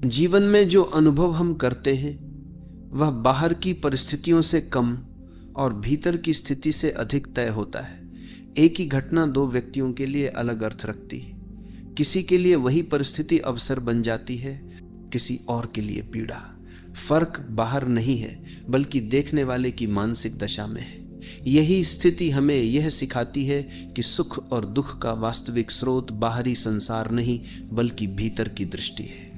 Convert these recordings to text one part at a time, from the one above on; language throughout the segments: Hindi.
जीवन में जो अनुभव हम करते हैं वह बाहर की परिस्थितियों से कम और भीतर की स्थिति से अधिक तय होता है। एक ही घटना दो व्यक्तियों के लिए अलग अर्थ रखती है। किसी के लिए वही परिस्थिति अवसर बन जाती है, किसी और के लिए पीड़ा। फर्क बाहर नहीं है बल्कि देखने वाले की मानसिक दशा में है। यही स्थिति हमें यह सिखाती है कि सुख और दुख का वास्तविक स्रोत बाहरी संसार नहीं बल्कि भीतर की दृष्टि है।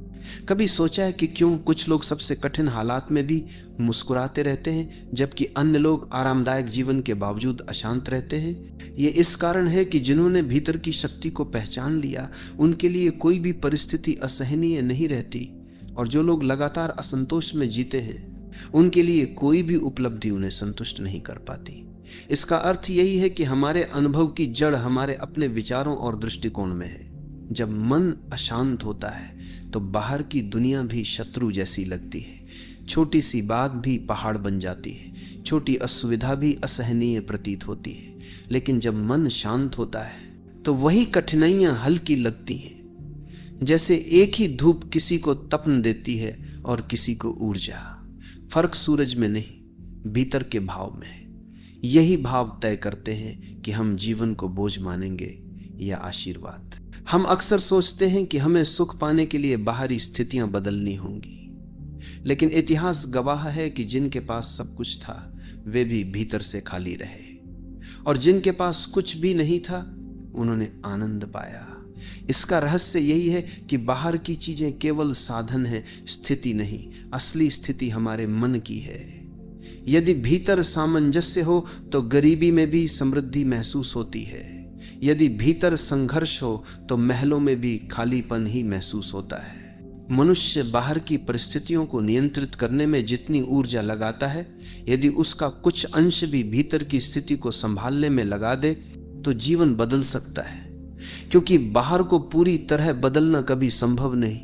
कभी सोचा है कि क्यों कुछ लोग सबसे कठिन हालात में भी मुस्कुराते रहते हैं जबकि अन्य लोग आरामदायक जीवन के बावजूद अशांत रहते हैं? ये इस कारण है कि जिन्होंने भीतर की शक्ति को पहचान लिया उनके लिए कोई भी परिस्थिति असहनीय नहीं रहती, और जो लोग लगातार असंतोष में जीते हैं उनके लिए कोई भी उपलब्धि उन्हें संतुष्ट नहीं कर पाती। इसका अर्थ यही है कि हमारे अनुभव की जड़ हमारे अपने विचारों और दृष्टिकोण में है। जब मन अशांत होता है तो बाहर की दुनिया भी शत्रु जैसी लगती है। छोटी सी बात भी पहाड़ बन जाती है, छोटी असुविधा भी असहनीय प्रतीत होती है। लेकिन जब मन शांत होता है तो वही कठिनाइयां हल्की लगती हैं। जैसे एक ही धूप किसी को तपन देती है और किसी को ऊर्जा। फर्क सूरज में नहीं, भीतर के भाव में है। यही भाव तय करते हैं कि हम जीवन को बोझ मानेंगे या आशीर्वाद। हम अक्सर सोचते हैं कि हमें सुख पाने के लिए बाहरी स्थितियां बदलनी होंगी, लेकिन इतिहास गवाह है कि जिनके पास सब कुछ था वे भी भीतर से खाली रहे, और जिनके पास कुछ भी नहीं था उन्होंने आनंद पाया। इसका रहस्य यही है कि बाहर की चीजें केवल साधन है, स्थिति नहीं। असली स्थिति हमारे मन की है। यदि भीतर सामंजस्य हो तो गरीबी में भी समृद्धि महसूस होती है। यदि भीतर संघर्ष हो तो महलों में भी खालीपन ही महसूस होता है। मनुष्य बाहर की परिस्थितियों को नियंत्रित करने में जितनी ऊर्जा लगाता है, यदि उसका कुछ अंश भी भीतर की स्थिति को संभालने में लगा दे तो जीवन बदल सकता है। क्योंकि बाहर को पूरी तरह बदलना कभी संभव नहीं,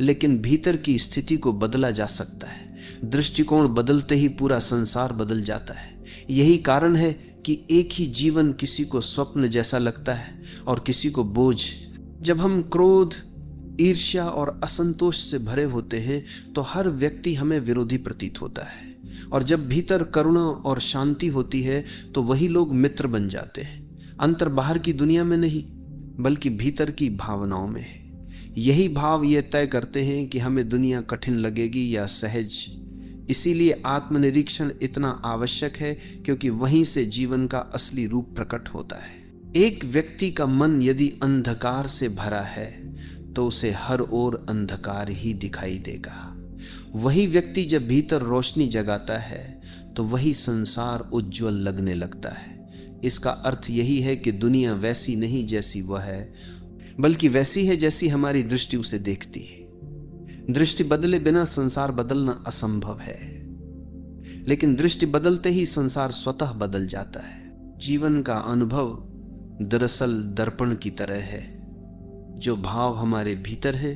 लेकिन भीतर की स्थिति को बदला जा सकता है। दृष्टिकोण बदलते ही पूरा संसार बदल जाता है। यही कारण है कि एक ही जीवन किसी को स्वप्न जैसा लगता है और किसी को बोझ। जब हम क्रोध, ईर्ष्या और असंतोष से भरे होते हैं तो हर व्यक्ति हमें विरोधी प्रतीत होता है, और जब भीतर करुणा और शांति होती है तो वही लोग मित्र बन जाते हैं। अंतर बाहर की दुनिया में नहीं बल्कि भीतर की भावनाओं में है। यही भाव ये तय करते हैं कि हमें दुनिया कठिन लगेगी या सहज। इसीलिए आत्मनिरीक्षण इतना आवश्यक है, क्योंकि वहीं से जीवन का असली रूप प्रकट होता है। एक व्यक्ति का मन यदि अंधकार से भरा है तो उसे हर ओर अंधकार ही दिखाई देगा। वही व्यक्ति जब भीतर रोशनी जगाता है तो वही संसार उज्जवल लगने लगता है। इसका अर्थ यही है कि दुनिया वैसी नहीं जैसी वह है, बल्कि वैसी है जैसी हमारी दृष्टि उसे देखती है। दृष्टि बदले बिना संसार बदलना असंभव है, लेकिन दृष्टि बदलते ही संसार स्वतः बदल जाता है। जीवन का अनुभव दरअसल दर्पण की तरह है। जो भाव हमारे भीतर है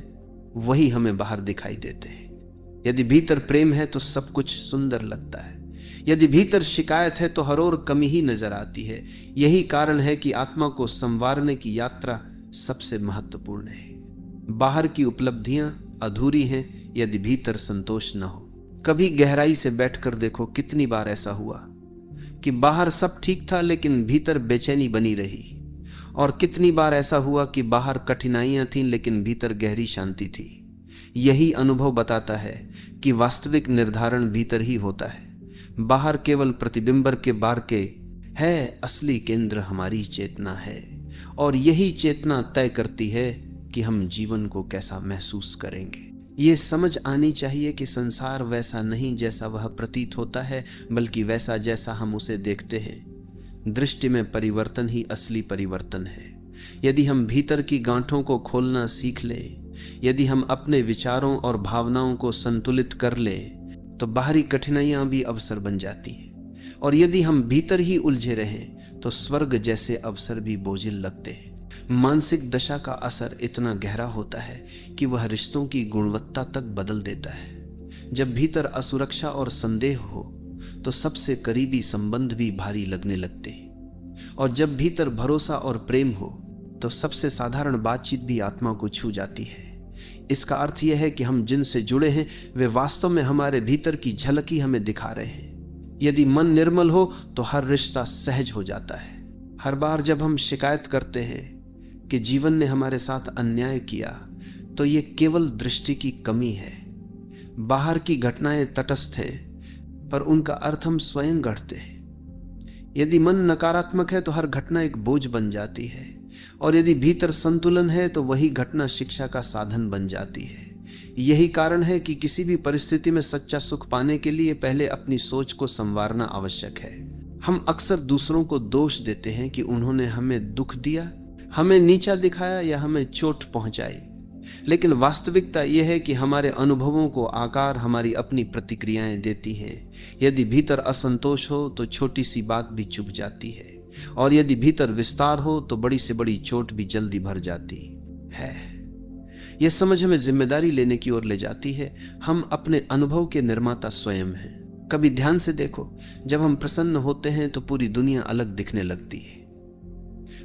वही हमें बाहर दिखाई देते हैं। यदि भीतर प्रेम है तो सब कुछ सुंदर लगता है। यदि भीतर शिकायत है तो हर ओर कमी ही नजर आती है। यही कारण है कि आत्मा को संवारने की यात्रा सबसे महत्वपूर्ण है। बाहर की उपलब्धियां अधूरी हैं यदि भीतर संतोष न हो। कभी गहराई से बैठकर देखो, कितनी बार ऐसा हुआ कि बाहर सब ठीक था लेकिन भीतर बेचैनी बनी रही, और कितनी बार ऐसा हुआ कि बाहर कठिनाइयां थीं लेकिन भीतर गहरी शांति थी। यही अनुभव बताता है कि वास्तविक निर्धारण भीतर ही होता है। बाहर केवल प्रतिबिंबर के बार के है, असली केंद्र हमारी चेतना है, और यही चेतना तय करती है कि हम जीवन को कैसा महसूस करेंगे। ये समझ आनी चाहिए कि संसार वैसा नहीं जैसा वह प्रतीत होता है, बल्कि वैसा जैसा हम उसे देखते हैं। दृष्टि में परिवर्तन ही असली परिवर्तन है। यदि हम भीतर की गांठों को खोलना सीख लें, यदि हम अपने विचारों और भावनाओं को संतुलित कर लें, तो बाहरी कठिनाइयां भी अवसर बन जाती हैं। और यदि हम भीतर ही उलझे रहें तो स्वर्ग जैसे अवसर भी बोझिल लगते हैं। मानसिक दशा का असर इतना गहरा होता है कि वह रिश्तों की गुणवत्ता तक बदल देता है। जब भीतर असुरक्षा और संदेह हो तो सबसे करीबी संबंध भी भारी लगने लगते हैं, और जब भीतर भरोसा और प्रेम हो तो सबसे साधारण बातचीत भी आत्मा को छू जाती है। इसका अर्थ यह है कि हम जिनसे जुड़े हैं वे वास्तव में हमारे भीतर की झलक ही हमें दिखा रहे हैं। यदि मन निर्मल हो तो हर रिश्ता सहज हो जाता है। हर बार जब हम शिकायत करते हैं कि जीवन ने हमारे साथ अन्याय किया, तो ये केवल दृष्टि की कमी है। बाहर की घटनाएं तटस्थ हैं, पर उनका अर्थ हम स्वयं गढ़ते हैं। यदि मन नकारात्मक है तो हर घटना एक बोझ बन जाती है, और यदि भीतर संतुलन है तो वही घटना शिक्षा का साधन बन जाती है। यही कारण है कि किसी भी परिस्थिति में सच्चा सुख पाने के लिए पहले अपनी सोच को संवारना आवश्यक है। हम अक्सर दूसरों को दोष देते हैं कि उन्होंने हमें दुख दिया, हमें नीचा दिखाया या हमें चोट पहुंचाई, लेकिन वास्तविकता यह है कि हमारे अनुभवों को आकार हमारी अपनी प्रतिक्रियाएं देती हैं। यदि भीतर असंतोष हो तो छोटी सी बात भी चुभ जाती है, और यदि भीतर विस्तार हो तो बड़ी से बड़ी चोट भी जल्दी भर जाती है। यह समझ हमें जिम्मेदारी लेने की ओर ले जाती है। हम अपने अनुभव के निर्माता स्वयं हैं। कभी ध्यान से देखो, जब हम प्रसन्न होते हैं तो पूरी दुनिया अलग दिखने लगती है।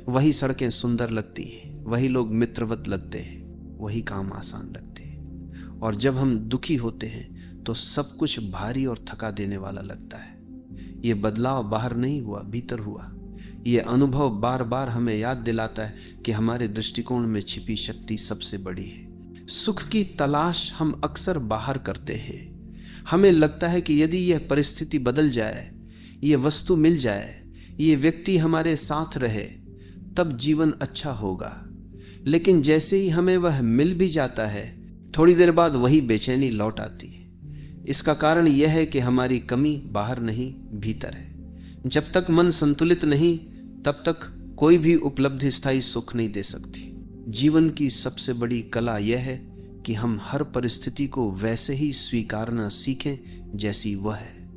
वही सड़कें सुंदर लगती हैं, वही लोग मित्रवत लगते हैं, वही काम आसान लगते हैं। और जब हम दुखी होते हैं तो सब कुछ भारी और थका देने वाला लगता है। ये बदलाव बाहर नहीं हुआ, भीतर हुआ। ये अनुभव बार बार हमें याद दिलाता है कि हमारे दृष्टिकोण में छिपी शक्ति सबसे बड़ी है। सुख की तलाश हम अक्सर बाहर करते हैं। हमें लगता है कि यदि यह परिस्थिति बदल जाए, ये वस्तु मिल जाए, ये व्यक्ति हमारे साथ रहे, तब जीवन अच्छा होगा। लेकिन जैसे ही हमें वह मिल भी जाता है, थोड़ी देर बाद वही बेचैनी लौट आती है। इसका कारण यह है कि हमारी कमी बाहर नहीं, भीतर है। जब तक मन संतुलित नहीं, तब तक कोई भी उपलब्धि स्थायी सुख नहीं दे सकती। जीवन की सबसे बड़ी कला यह है कि हम हर परिस्थिति को वैसे ही स्वीकारना सीखें जैसी वह है।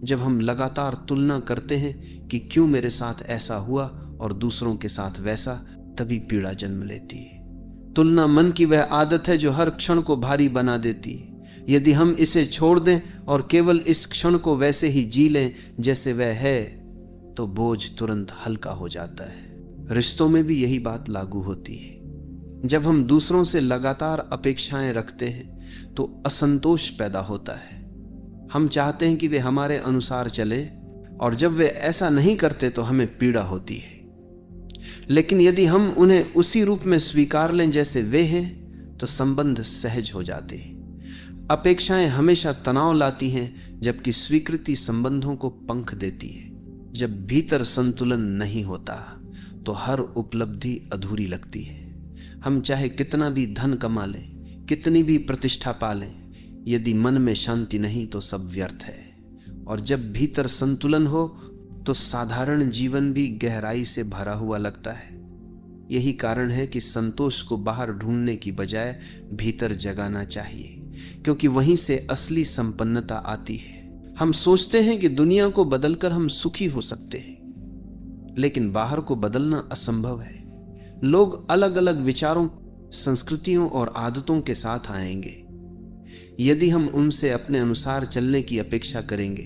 जब हम लगातार तुलना करते हैं कि क्यों मेरे साथ ऐसा हुआ और दूसरों के साथ वैसा, तभी पीड़ा जन्म लेती है। तुलना मन की वह आदत है जो हर क्षण को भारी बना देती है। यदि हम इसे छोड़ दें और केवल इस क्षण को वैसे ही जी लें जैसे वह है, तो बोझ तुरंत हल्का हो जाता है। रिश्तों में भी यही बात लागू होती है। जब हम दूसरों से लगातार अपेक्षाएं रखते हैं तो असंतोष पैदा होता है। हम चाहते हैं कि वे हमारे अनुसार चले, और जब वे ऐसा नहीं करते तो हमें पीड़ा होती है। लेकिन यदि हम उन्हें उसी रूप में स्वीकार लें जैसे वे हैं, तो संबंध सहज हो जाते हैं। अपेक्षाएं हमेशा तनाव लाती हैं, जबकि स्वीकृति संबंधों को पंख देती है। जब भीतर संतुलन नहीं होता तो हर उपलब्धि अधूरी लगती है। हम चाहे कितना भी धन कमा लें, कितनी भी प्रतिष्ठा पा लें, यदि मन में शांति नहीं तो सब व्यर्थ है। और जब भीतर संतुलन हो तो साधारण जीवन भी गहराई से भरा हुआ लगता है। यही कारण है कि संतोष को बाहर ढूंढने की बजाय भीतर जगाना चाहिए, क्योंकि वहीं से असली संपन्नता आती है। हम सोचते हैं कि दुनिया को बदलकर हम सुखी हो सकते हैं, लेकिन बाहर को बदलना असंभव है। लोग अलग अलग विचारों, संस्कृतियों और आदतों के साथ आएंगे। यदि हम उनसे अपने अनुसार चलने की अपेक्षा करेंगे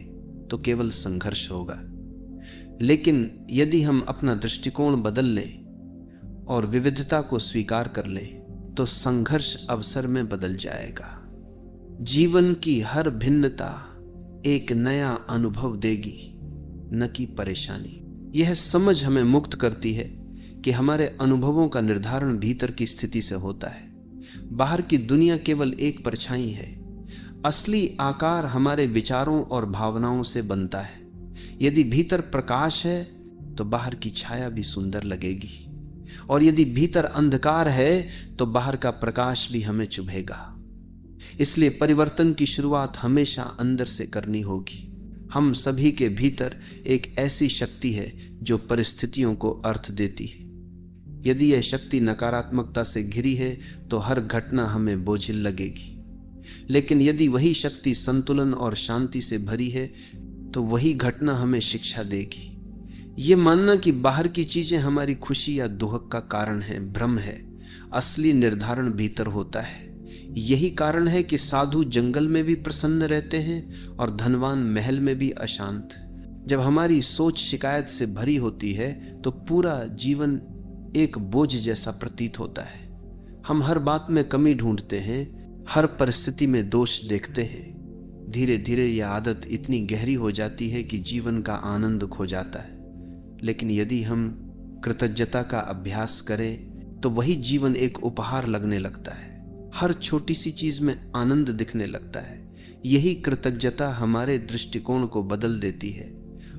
तो केवल संघर्ष होगा। लेकिन यदि हम अपना दृष्टिकोण बदल लें और विविधता को स्वीकार कर लें, तो संघर्ष अवसर में बदल जाएगा। जीवन की हर भिन्नता एक नया अनुभव देगी, न कि परेशानी। यह समझ हमें मुक्त करती है कि हमारे अनुभवों का निर्धारण भीतर की स्थिति से होता है। बाहर की दुनिया केवल एक परछाई है। असली आकार हमारे विचारों और भावनाओं से बनता है। यदि भीतर प्रकाश है तो बाहर की छाया भी सुंदर लगेगी, और यदि भीतर अंधकार है तो बाहर का प्रकाश भी हमें चुभेगा। इसलिए परिवर्तन की शुरुआत हमेशा अंदर से करनी होगी। हम सभी के भीतर एक ऐसी शक्ति है जो परिस्थितियों को अर्थ देती है। यदि यह शक्ति नकारात्मकता से घिरी है तो हर घटना हमें बोझिल लगेगी, लेकिन यदि वही शक्ति संतुलन और शांति से भरी है तो वही घटना हमें शिक्षा देगी। ये मानना कि बाहर की चीजें हमारी खुशी या दुख का कारण है, भ्रम है। असली निर्धारण भीतर होता है। यही कारण है कि साधु जंगल में भी प्रसन्न रहते हैं और धनवान महल में भी अशांत। जब हमारी सोच शिकायत से भरी होती है तो पूरा जीवन एक बोझ जैसा प्रतीत होता है। हम हर बात में कमी ढूंढते हैं, हर परिस्थिति में दोष देखते हैं। धीरे धीरे यह आदत इतनी गहरी हो जाती है कि जीवन का आनंद खो जाता है। लेकिन यदि हम कृतज्ञता का अभ्यास करें तो वही जीवन एक उपहार लगने लगता है। हर छोटी सी चीज में आनंद दिखने लगता है। यही कृतज्ञता हमारे दृष्टिकोण को बदल देती है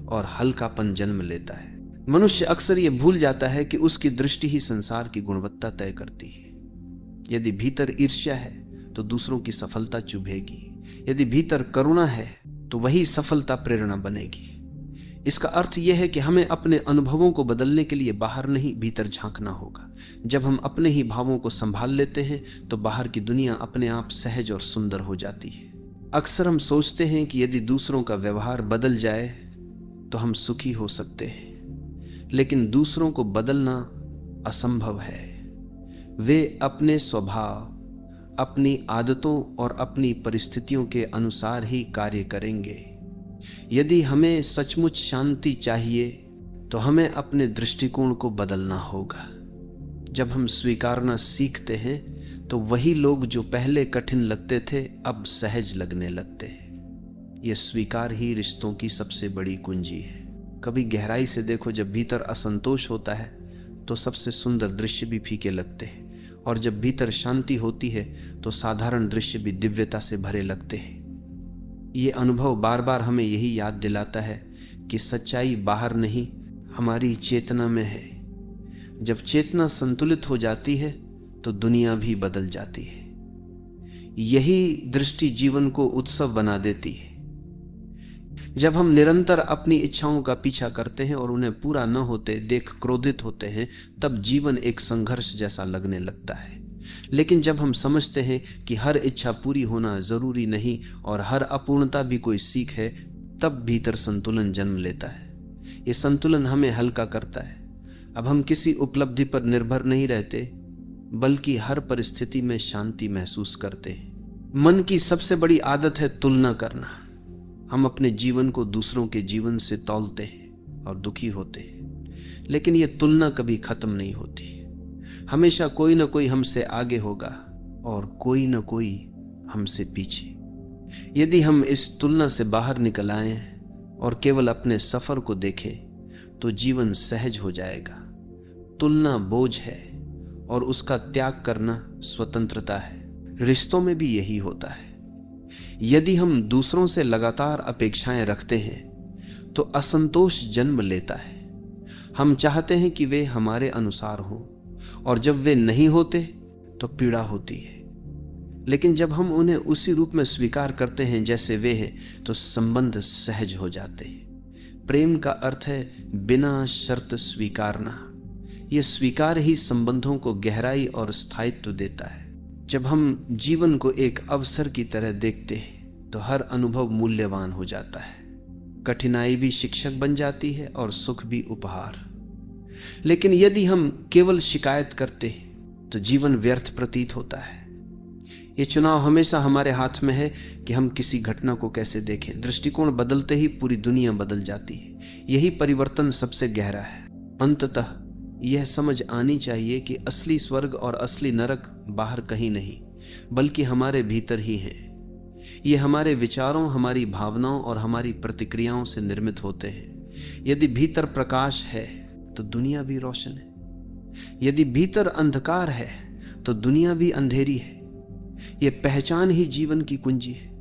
और हल्कापन जन्म लेता है। मनुष्य अक्सर यह भूल जाता है कि उसकी दृष्टि ही संसार की गुणवत्ता तय करती है। यदि भीतर ईर्ष्या है तो दूसरों की सफलता चुभेगी। यदि भीतर करुणा है तो वही सफलता प्रेरणा बनेगी। इसका अर्थ यह है कि हमें अपने अनुभवों को बदलने के लिए बाहर नहीं, भीतर झांकना होगा। जब हम अपने ही भावों को संभाल लेते हैं तो बाहर की दुनिया अपने आप सहज और सुंदर हो जाती है। अक्सर हम सोचते हैं कि यदि दूसरों का व्यवहार बदल जाए तो हम सुखी हो सकते हैं, लेकिन दूसरों को बदलना असंभव है। वे अपने स्वभाव, अपनी आदतों और अपनी परिस्थितियों के अनुसार ही कार्य करेंगे। यदि हमें सचमुच शांति चाहिए तो हमें अपने दृष्टिकोण को बदलना होगा। जब हम स्वीकारना सीखते हैं तो वही लोग जो पहले कठिन लगते थे अब सहज लगने लगते हैं। यह स्वीकार ही रिश्तों की सबसे बड़ी कुंजी है। कभी गहराई से देखो, जब भीतर असंतोष होता है तो सबसे सुंदर दृश्य भी फीके लगते हैं, और जब भीतर शांति होती है तो साधारण दृश्य भी दिव्यता से भरे लगते हैं। ये अनुभव बार बार हमें यही याद दिलाता है कि सच्चाई बाहर नहीं, हमारी चेतना में है। जब चेतना संतुलित हो जाती है तो दुनिया भी बदल जाती है। यही दृष्टि जीवन को उत्सव बना देती है। जब हम निरंतर अपनी इच्छाओं का पीछा करते हैं और उन्हें पूरा न होते देख क्रोधित होते हैं, तब जीवन एक संघर्ष जैसा लगने लगता है। लेकिन जब हम समझते हैं कि हर इच्छा पूरी होना जरूरी नहीं और हर अपूर्णता भी कोई सीख है, तब भीतर संतुलन जन्म लेता है। ये संतुलन हमें हल्का करता है। अब हम किसी उपलब्धि पर निर्भर नहीं रहते, बल्कि हर परिस्थिति में शांति महसूस करते हैं। मन की सबसे बड़ी आदत है तुलना करना। हम अपने जीवन को दूसरों के जीवन से तौलते हैं और दुखी होते हैं, लेकिन यह तुलना कभी खत्म नहीं होती। हमेशा कोई ना कोई हमसे आगे होगा और कोई ना कोई हमसे पीछे। यदि हम इस तुलना से बाहर निकल आए और केवल अपने सफर को देखें तो जीवन सहज हो जाएगा। तुलना बोझ है और उसका त्याग करना स्वतंत्रता है। रिश्तों में भी यही होता है। यदि हम दूसरों से लगातार अपेक्षाएं रखते हैं तो असंतोष जन्म लेता है। हम चाहते हैं कि वे हमारे अनुसार हों, और जब वे नहीं होते तो पीड़ा होती है। लेकिन जब हम उन्हें उसी रूप में स्वीकार करते हैं जैसे वे हैं, तो संबंध सहज हो जाते हैं। प्रेम का अर्थ है बिना शर्त स्वीकारना। यह स्वीकार ही संबंधों को गहराई और स्थायित्व देता है। जब हम जीवन को एक अवसर की तरह देखते हैं तो हर अनुभव मूल्यवान हो जाता है। कठिनाई भी शिक्षक बन जाती है और सुख भी उपहार। लेकिन यदि हम केवल शिकायत करते हैं तो जीवन व्यर्थ प्रतीत होता है। यह चुनाव हमेशा हमारे हाथ में है कि हम किसी घटना को कैसे देखें। दृष्टिकोण बदलते ही पूरी दुनिया बदल जाती है। यही परिवर्तन सबसे गहरा है। अंततः यह समझ आनी चाहिए कि असली स्वर्ग और असली नरक बाहर कहीं नहीं, बल्कि हमारे भीतर ही है। ये हमारे विचारों, हमारी भावनाओं और हमारी प्रतिक्रियाओं से निर्मित होते हैं। यदि भीतर प्रकाश है तो दुनिया भी रोशन है। यदि भीतर अंधकार है तो दुनिया भी अंधेरी है। यह पहचान ही जीवन की कुंजी है।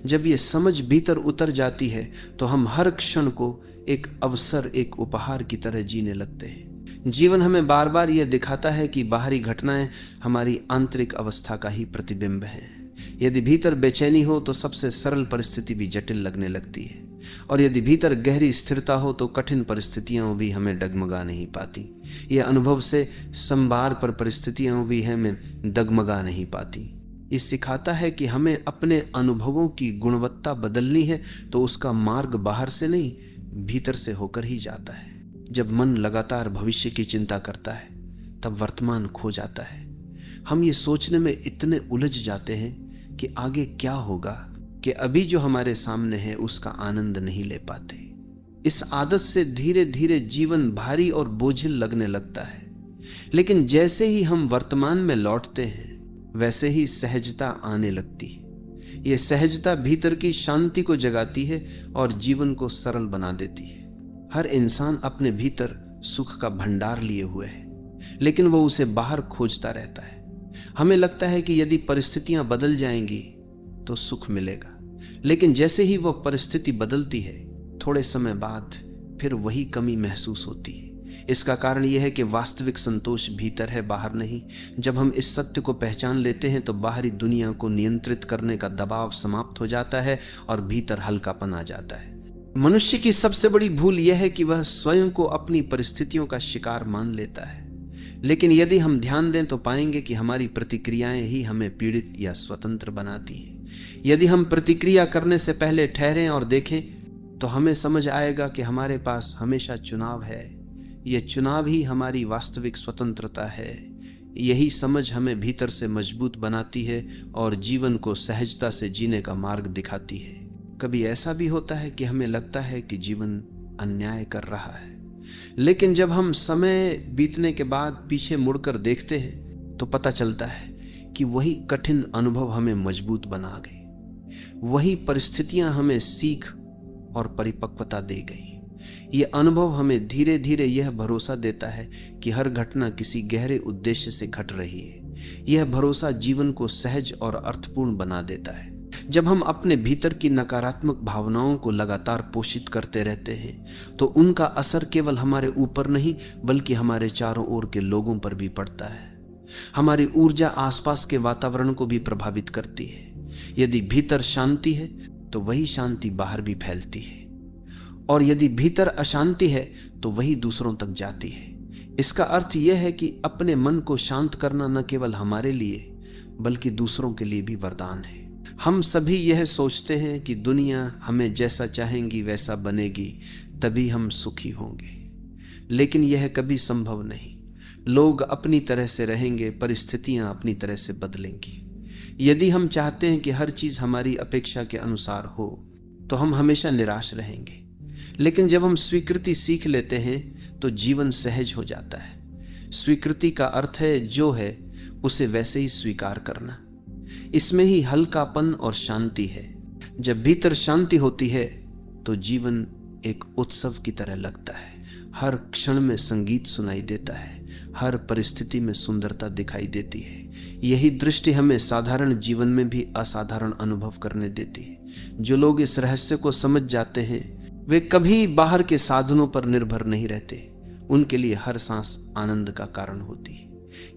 जब यह समझ भीतर उतर जाती है तो हम हर क्षण को एक अवसर, एक उपहार की तरह जीने लगते हैं। जीवन हमें बार बार यह दिखाता है कि बाहरी घटनाएं हमारी आंतरिक अवस्था का ही प्रतिबिंब है। यदि भीतर बेचैनी हो तो सबसे सरल परिस्थिति भी जटिल लगने लगती है, और यदि भीतर गहरी स्थिरता हो तो कठिन परिस्थितियां भी हमें डगमगा नहीं पाती। यह अनुभव से संभार पर परिस्थितियां भी हमें डगमगा नहीं पाती। ये सिखाता है कि हमें अपने अनुभवों की गुणवत्ता बदलनी है तो उसका मार्ग बाहर से नहीं, भीतर से होकर ही जाता है। जब मन लगातार भविष्य की चिंता करता है तब वर्तमान खो जाता है। हम ये सोचने में इतने उलझ जाते हैं कि आगे क्या होगा कि अभी जो हमारे सामने है उसका आनंद नहीं ले पाते। इस आदत से धीरे धीरे जीवन भारी और बोझिल लगने लगता है। लेकिन जैसे ही हम वर्तमान में लौटते हैं वैसे ही सहजता आने लगती है। यह सहजता भीतर की शांति को जगाती है और जीवन को सरल बना देती है। हर इंसान अपने भीतर सुख का भंडार लिए हुए है, लेकिन वो उसे बाहर खोजता रहता है। हमें लगता है कि यदि परिस्थितियां बदल जाएंगी तो सुख मिलेगा, लेकिन जैसे ही वह परिस्थिति बदलती है थोड़े समय बाद फिर वही कमी महसूस होती है। इसका कारण यह है कि वास्तविक संतोष भीतर है, बाहर नहीं। जब हम इस सत्य को पहचान लेते हैं तो बाहरी दुनिया को नियंत्रित करने का दबाव समाप्त हो जाता है और भीतर हल्कापन आ जाता है। मनुष्य की सबसे बड़ी भूल यह है कि वह स्वयं को अपनी परिस्थितियों का शिकार मान लेता है, लेकिन यदि हम ध्यान दें तो पाएंगे कि हमारी प्रतिक्रियाएं ही हमें पीड़ित या स्वतंत्र बनाती हैं। यदि हम प्रतिक्रिया करने से पहले ठहरें और देखें तो हमें समझ आएगा कि हमारे पास हमेशा चुनाव है। यह चुनाव ही हमारी वास्तविक स्वतंत्रता है। यही समझ हमें भीतर से मजबूत बनाती है और जीवन को सहजता से जीने का मार्ग दिखाती है। कभी ऐसा भी होता है कि हमें लगता है कि जीवन अन्याय कर रहा है, लेकिन जब हम समय बीतने के बाद पीछे मुड़कर देखते हैं तो पता चलता है कि वही कठिन अनुभव हमें मजबूत बना गए। वही परिस्थितियां हमें सीख और परिपक्वता दे गई। ये अनुभव हमें धीरे धीरे यह भरोसा देता है कि हर घटना किसी गहरे उद्देश्य से घट रही है। यह भरोसा जीवन को सहज और अर्थपूर्ण बना देता है। जब हम अपने भीतर की नकारात्मक भावनाओं को लगातार पोषित करते रहते हैं तो उनका असर केवल हमारे ऊपर नहीं बल्कि हमारे चारों ओर के लोगों पर भी पड़ता है। हमारी ऊर्जा आसपास के वातावरण को भी प्रभावित करती है। यदि भीतर शांति है तो वही शांति बाहर भी फैलती है, और यदि भीतर अशांति है तो वही दूसरों तक जाती है। इसका अर्थ यह है कि अपने मन को शांत करना न केवल हमारे लिए बल्कि दूसरों के लिए भी वरदान है। हम सभी यह सोचते हैं कि दुनिया हमें जैसा चाहेंगी वैसा बनेगी, तभी हम सुखी होंगे, लेकिन यह कभी संभव नहीं। लोग अपनी तरह से रहेंगे, परिस्थितियां अपनी तरह से बदलेंगी। यदि हम चाहते हैं कि हर चीज हमारी अपेक्षा के अनुसार हो तो हम हमेशा निराश रहेंगे, लेकिन जब हम स्वीकृति सीख लेते हैं तो जीवन सहज हो जाता है। स्वीकृति का अर्थ है जो है उसे वैसे ही स्वीकार करना। इसमें ही हल्कापन और शांति है। जब भीतर शांति होती है तो जीवन एक उत्सव की तरह लगता है। हर क्षण में संगीत सुनाई देता है, हर परिस्थिति में सुंदरता दिखाई देती है। यही दृष्टि हमें साधारण जीवन में भी असाधारण अनुभव करने देती है। जो लोग इस रहस्य को समझ जाते हैं वे कभी बाहर के साधनों पर निर्भर नहीं रहते। उनके लिए हर सांस आनंद का कारण होती है।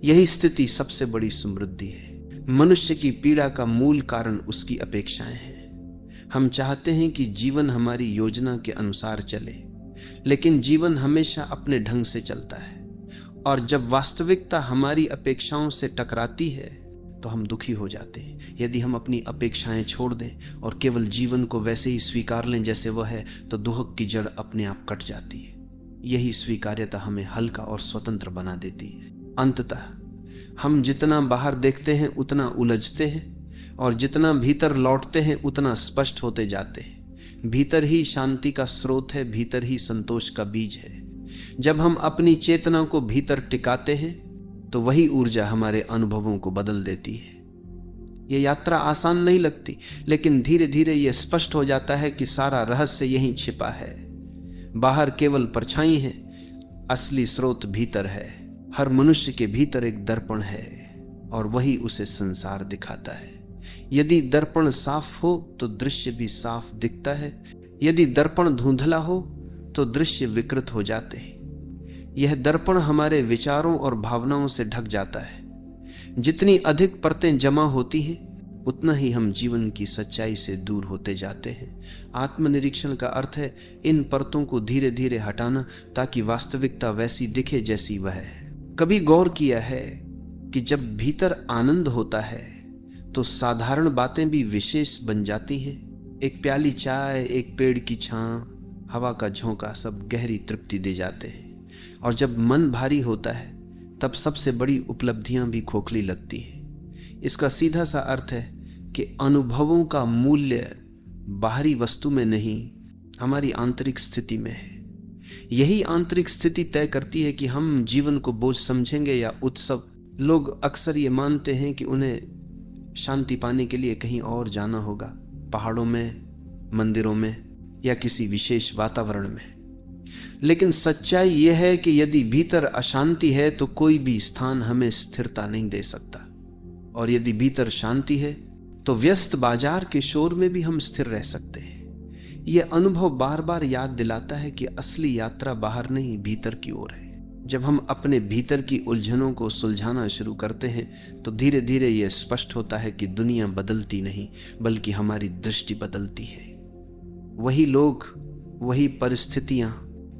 यही स्थिति सबसे बड़ी समृद्धि है। मनुष्य की पीड़ा का मूल कारण उसकी अपेक्षाएं हैं। हम चाहते हैं कि जीवन हमारी योजना के अनुसार चले, लेकिन जीवन हमेशा अपने ढंग से चलता है, और जब वास्तविकता हमारी अपेक्षाओं से टकराती है तो हम दुखी हो जाते हैं। यदि हम अपनी अपेक्षाएं छोड़ दें और केवल जीवन को वैसे ही स्वीकार लें जैसे वह है तो दुख की जड़ अपने आप कट जाती है। यही स्वीकार्यता हमें हल्का और स्वतंत्र बना देती है। अंततः हम जितना बाहर देखते हैं उतना उलझते हैं, और जितना भीतर लौटते हैं उतना स्पष्ट होते जाते हैं। भीतर ही शांति का स्रोत है, भीतर ही संतोष का बीज है। जब हम अपनी चेतना को भीतर टिकाते हैं तो वही ऊर्जा हमारे अनुभवों को बदल देती है। यह यात्रा आसान नहीं लगती, लेकिन धीरे धीरे यह स्पष्ट हो जाता है कि सारा रहस्य यहीं छिपा है। बाहर केवल परछाई है, असली स्रोत भीतर है। हर मनुष्य के भीतर एक दर्पण है और वही उसे संसार दिखाता है। यदि दर्पण साफ हो तो दृश्य भी साफ दिखता है। यदि दर्पण धुंधला हो तो दृश्य विकृत हो जाते हैं। यह दर्पण हमारे विचारों और भावनाओं से ढक जाता है। जितनी अधिक परतें जमा होती हैं उतना ही हम जीवन की सच्चाई से दूर होते जाते हैं। आत्मनिरीक्षण का अर्थ है इन परतों को धीरे धीरे हटाना ताकि वास्तविकता वैसी दिखे जैसी वह है। कभी गौर किया है कि जब भीतर आनंद होता है तो साधारण बातें भी विशेष बन जाती हैं। एक प्याली चाय, एक पेड़ की छां, हवा का झोंका सब गहरी तृप्ति दे जाते हैं। और जब मन भारी होता है तब सबसे बड़ी उपलब्धियां भी खोखली लगती हैं। इसका सीधा सा अर्थ है कि अनुभवों का मूल्य बाहरी वस्तु में नहीं, हमारी आंतरिक स्थिति में है। यही आंतरिक स्थिति तय करती है कि हम जीवन को बोझ समझेंगे या उत्सव। लोग अक्सर ये मानते हैं कि उन्हें शांति पाने के लिए कहीं और जाना होगा, पहाड़ों में, मंदिरों में या किसी विशेष वातावरण में। लेकिन सच्चाई यह है कि यदि भीतर अशांति है तो कोई भी स्थान हमें स्थिरता नहीं दे सकता, और यदि भीतर शांति है तो व्यस्त बाजार के शोर में भी हम स्थिर रह सकते हैं। यह अनुभव बार बार याद दिलाता है कि असली यात्रा बाहर नहीं, भीतर की ओर है। जब हम अपने भीतर की उलझनों को सुलझाना शुरू करते हैं तो धीरे धीरे यह स्पष्ट होता है कि दुनिया बदलती नहीं, बल्कि हमारी दृष्टि बदलती है। वही लोग, वही परिस्थितियां,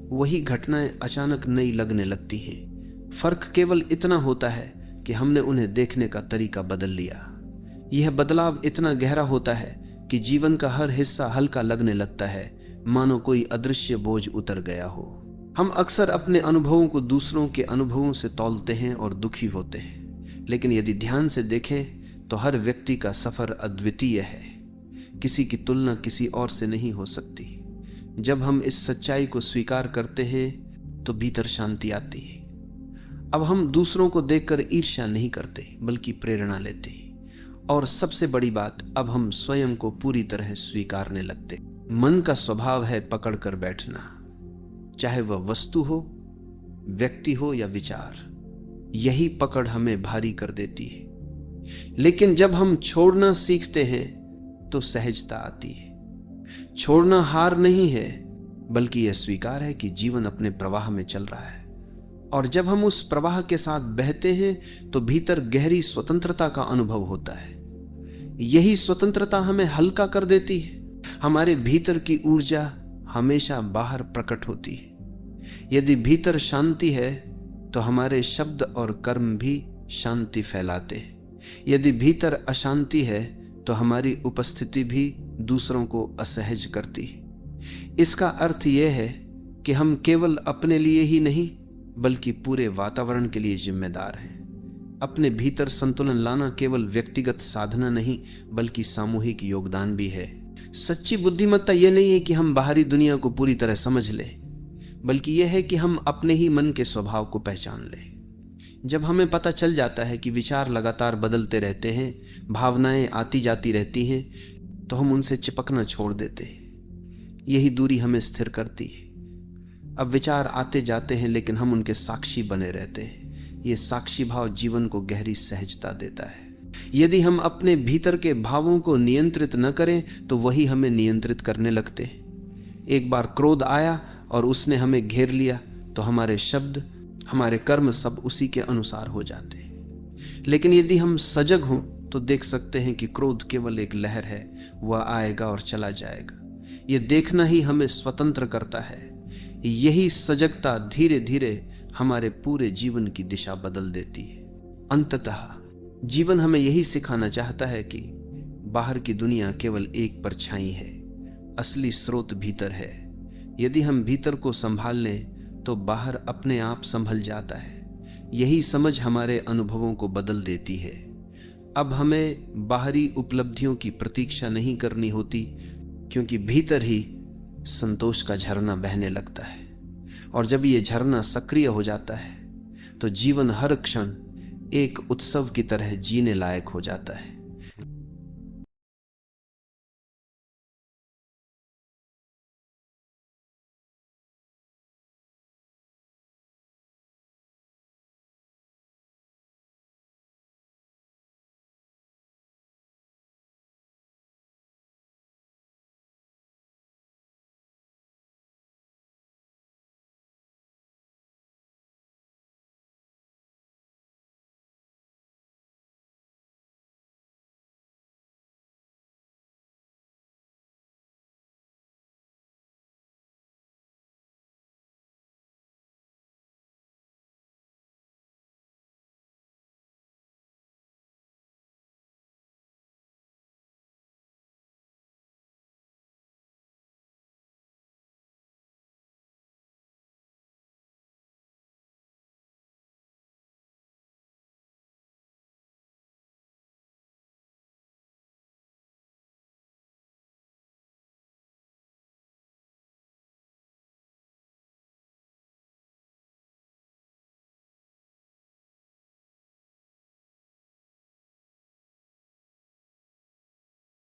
वही घटनाएं अचानक नई लगने लगती हैं। फर्क केवल इतना होता है कि हमने उन्हें देखने का तरीका बदल लिया। यह बदलाव इतना गहरा होता है कि जीवन का हर हिस्सा हल्का लगने लगता है, मानो कोई अदृश्य बोझ उतर गया हो। हम अक्सर अपने अनुभवों को दूसरों के अनुभवों से तौलते हैं और दुखी होते हैं, लेकिन यदि ध्यान से देखें तो हर व्यक्ति का सफर अद्वितीय है। किसी की तुलना किसी और से नहीं हो सकती। जब हम इस सच्चाई को स्वीकार करते हैं तो भीतर शांति आती है। अब हम दूसरों को देखकर ईर्ष्या नहीं करते, बल्कि प्रेरणा लेते हैं। और सबसे बड़ी बात, अब हम स्वयं को पूरी तरह स्वीकारने लगते। मन का स्वभाव है पकड़ कर बैठना, चाहे वह वस्तु हो, व्यक्ति हो या विचार। यही पकड़ हमें भारी कर देती है। लेकिन जब हम छोड़ना सीखते हैं तो सहजता आती है। छोड़ना हार नहीं है, बल्कि यह स्वीकार है कि जीवन अपने प्रवाह में चल रहा है, और जब हम उस प्रवाह के साथ बहते हैं तो भीतर गहरी स्वतंत्रता का अनुभव होता है। यही स्वतंत्रता हमें हल्का कर देती है। हमारे भीतर की ऊर्जा हमेशा बाहर प्रकट होती है। यदि भीतर शांति है तो हमारे शब्द और कर्म भी शांति फैलाते हैं। यदि भीतर अशांति है तो हमारी उपस्थिति भी दूसरों को असहज करती है। इसका अर्थ यह है कि हम केवल अपने लिए ही नहीं, बल्कि पूरे वातावरण के लिए जिम्मेदार हैं। अपने भीतर संतुलन लाना केवल व्यक्तिगत साधना नहीं, बल्कि सामूहिक योगदान भी है। सच्ची बुद्धिमत्ता यह नहीं है कि हम बाहरी दुनिया को पूरी तरह समझ लें, बल्कि यह है कि हम अपने ही मन के स्वभाव को पहचान लें। जब हमें पता चल जाता है कि विचार लगातार बदलते रहते हैं, भावनाएं आती जाती रहती हैं, तो हम उनसे चिपकना छोड़ देते हैं। यही दूरी हमें स्थिर करती है। अब विचार आते जाते हैं, लेकिन हम उनके साक्षी बने रहते हैं। ये साक्षी भाव जीवन को गहरी सहजता देता है। यदि हम अपने भीतर के भावों को नियंत्रित न करें तो वही हमें नियंत्रित करने लगते हैं। एक बार क्रोध आया और उसने हमें घेर लिया तो हमारे शब्द, हमारे कर्म सब उसी के अनुसार हो जाते हैं। लेकिन यदि हम सजग हों तो देख सकते हैं कि क्रोध केवल एक लहर है, वह आएगा और चला जाएगा। ये देखना ही हमें स्वतंत्र करता है। यही सजगता धीरे धीरे हमारे पूरे जीवन की दिशा बदल देती है। अंततः जीवन हमें यही सिखाना चाहता है कि बाहर की दुनिया केवल एक परछाई है, असली स्रोत भीतर है। यदि हम भीतर को संभाल लें तो बाहर अपने आप संभल जाता है। यही समझ हमारे अनुभवों को बदल देती है। अब हमें बाहरी उपलब्धियों की प्रतीक्षा नहीं करनी होती, क्योंकि भीतर ही संतोष का झरना बहने लगता है। और जब ये झरना सक्रिय हो जाता है तो जीवन हर क्षण एक उत्सव की तरह जीने लायक हो जाता है।